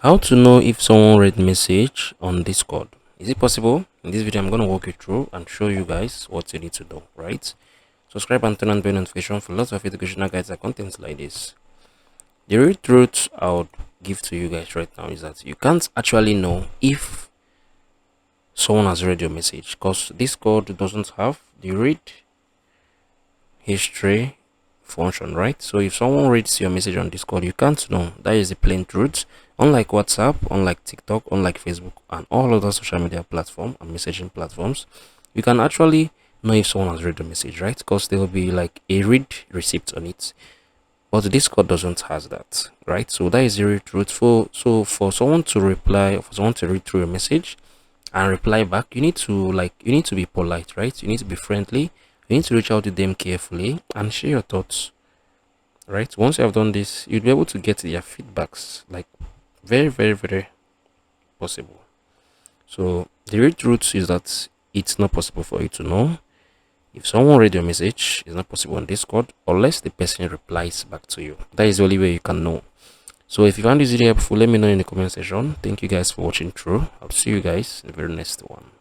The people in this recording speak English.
How to know if someone read message on Discord? Is it possible? In this video, I'm going to walk you through and show you guys what you need to do, right? Subscribe and turn on bell notification for lots of educational guides and contents like this. The real truth I would give to you guys right now is that you can't actually know if someone has read your message because Discord doesn't have the read history function, right? So if someone reads your message on Discord, you can't know. That is the plain truth. Unlike WhatsApp, unlike TikTok, unlike Facebook, and all other social media platform and messaging platforms, you can actually know if someone has read the message, right? Because there will be like a read receipt on it. But Discord doesn't has that, right? So that is the real truth. For someone to reply, or for someone to read through a message and reply back, you need to be polite, right? You need to be friendly. You need to reach out to them carefully and share your thoughts, right? Once you have done this, you'll be able to get their feedbacks like very possible. So the real truth is that it's not possible for you to know if someone read your message. It's not possible on Discord unless the person replies back to you. That is the only way you can know. So if you found this video helpful, let me know in the comment section. Thank you guys for watching through. I'll see you guys in the very next one.